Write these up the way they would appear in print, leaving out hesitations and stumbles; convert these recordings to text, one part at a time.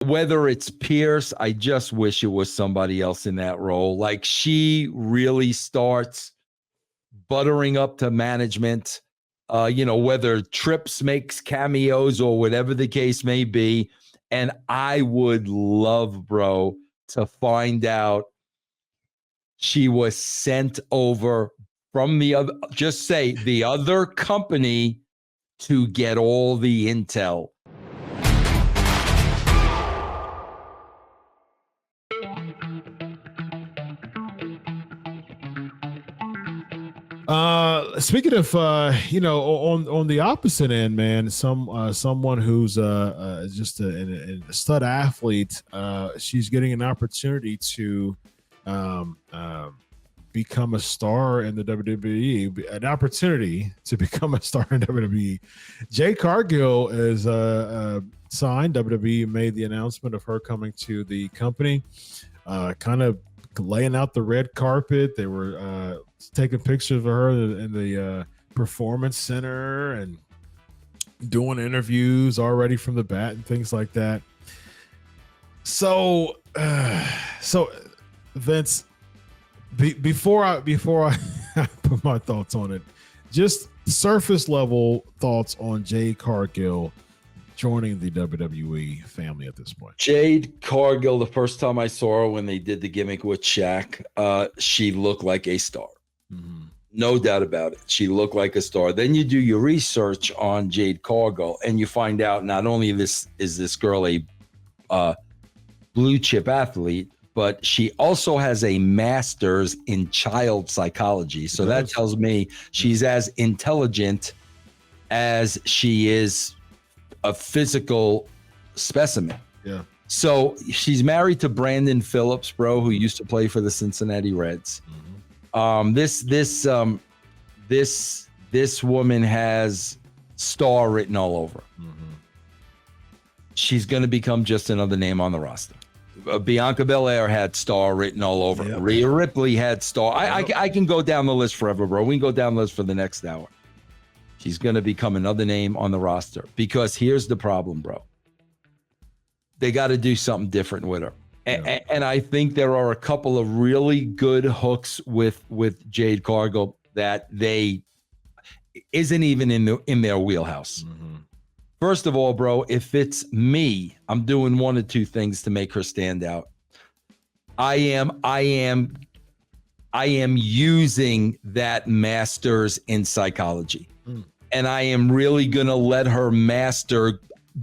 whether it's Pierce, I just wish it was somebody else in that role. Like, she really starts buttering up to management, whether Trips makes cameos or whatever the case may be. And I would love, bro, to find out she was sent over from the other company to get all the intel. Speaking of, on the opposite end, man, someone who's just a stud athlete, she's getting an opportunity to become a star in the WWE, an opportunity to become a star in WWE. Jade Cargill is signed. WWE made the announcement of her coming to the company, kind of laying out the red carpet. They were taking pictures of her in the performance center and doing interviews already from the bat and things like that. So Vince, before I put my thoughts on it, just surface level thoughts on Jade Cargill joining the WWE family at this point. Jade Cargill, the first time I saw her when they did the gimmick with Shaq, she looked like a star. Mm-hmm. No doubt about it. She looked like a star. Then you do your research on Jade Cargill, and you find out not only is this girl a blue chip athlete, but she also has a master's in child psychology. So that tells me she's as intelligent as she is a physical specimen. Yeah. So she's married to Brandon Phillips, bro, who used to play for the Cincinnati Reds. Mm-hmm. This woman has star written all over. Mm-hmm. She's going to become just another name on the roster. Bianca Belair had star written all over. Yep. Rhea Ripley had star. I can go down the list forever, bro. We can go down the list for the next hour. She's going to become another name on the roster, because here's the problem, bro. They got to do something different with her. Yeah. And I think there are a couple of really good hooks with Jade Cargill that they isn't even in their wheelhouse. Mm-hmm. First of all, bro, if it's me, I'm doing one of two things to make her stand out. I am using that master's in psychology. And I am really going to let her master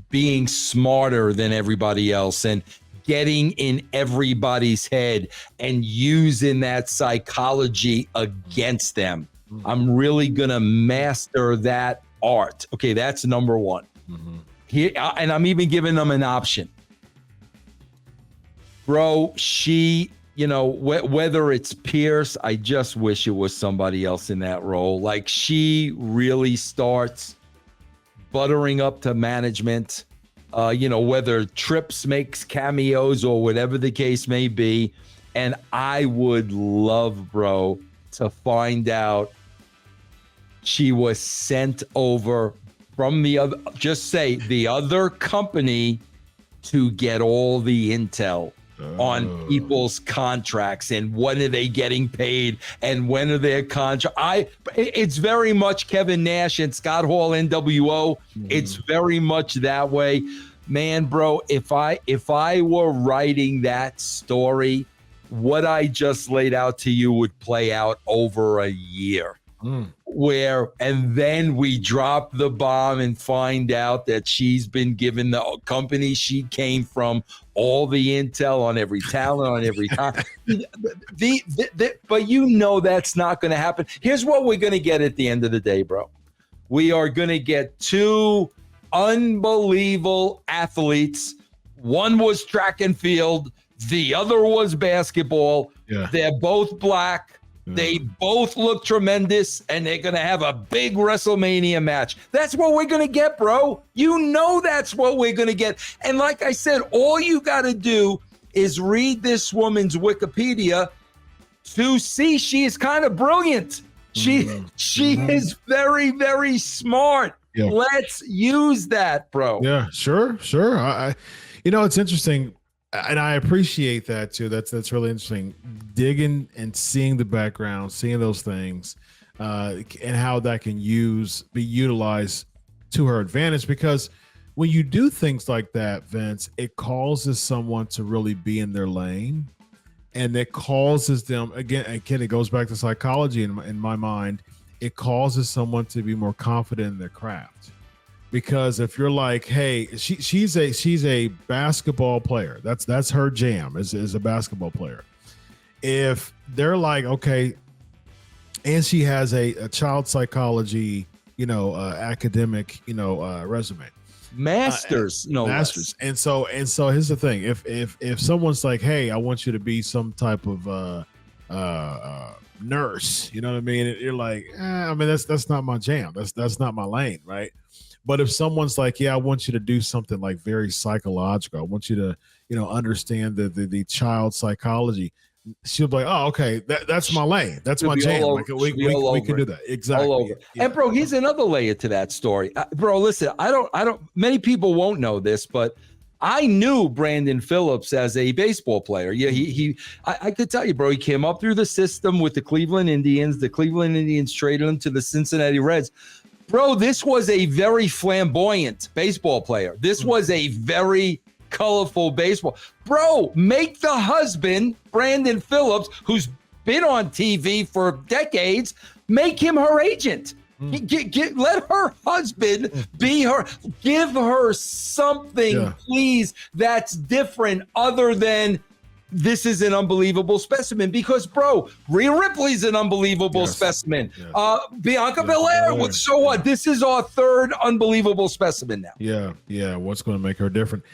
being smarter than everybody else and getting in everybody's head and using that psychology against them. Mm-hmm. I'm really going to master that art. Okay, that's number one. Mm-hmm. Here, and I'm even giving them an option. Bro, she, whether it's Pierce, I just wish it was somebody else in that role. Like, she really starts buttering up to management, whether Trips makes cameos or whatever the case may be. And I would love, bro, to find out she was sent over from the other company to get all the intel on people's contracts and when are they getting paid and when are their contracts. It's very much Kevin Nash and Scott Hall NWO. Mm-hmm. It's very much that way, man, bro. If I were writing that story, what I just laid out to you would play out over a year. And then we drop the bomb and find out that she's been given the company she came from all the intel on every talent, on every time. But that's not going to happen. Here's what we're going to get at the end of the day, bro. We are going to get two unbelievable athletes. One was track and field. The other was basketball. Yeah. They're both black. They both look tremendous, and they're going to have a big WrestleMania match. That's what we're going to get, bro. That's what we're going to get. And like I said, all you got to do is read this woman's Wikipedia to see she is kind of brilliant. She is very, very smart. Yeah. Let's use that, bro. Yeah, sure. It's interesting, and I appreciate that too. That's really interesting. Digging and seeing the background, seeing those things, and how that can be utilized to her advantage. Because when you do things like that, Vince, it causes someone to really be in their lane, and it causes them again. It goes back to psychology in my mind. It causes someone to be more confident in their craft. Because if you're like, hey, she's a basketball player. That's her jam is a basketball player. If they're like, okay, and she has a child psychology, academic, resume. Masters, masters. And so here's the thing. If someone's like, hey, I want you to be some type of nurse, you know what I mean? And you're like, I mean, that's not my jam. That's not my lane, right? But if someone's like, yeah, I want you to do something like very psychological, I want you to, understand the child psychology, she'll be like, oh, okay, that's my lane. That's my jam. Like, we can do that. Exactly. Yeah. And bro, here's another layer to that story. Bro, listen, I don't, many people won't know this, but I knew Brandon Phillips as a baseball player. Yeah, I could tell you, bro, he came up through the system with the Cleveland Indians. The Cleveland Indians traded him to the Cincinnati Reds. Bro, this was a very flamboyant baseball player. This was a very colorful baseball. Bro, make the husband, Brandon Phillips, who's been on TV for decades, make him her agent. Let her husband be her. Give her something, please, that's different other than this is an unbelievable specimen. Because, bro, Rhea Ripley's an unbelievable specimen. Yes. Bianca Belair, so what? This is our third unbelievable specimen now. Yeah. What's going to make her different?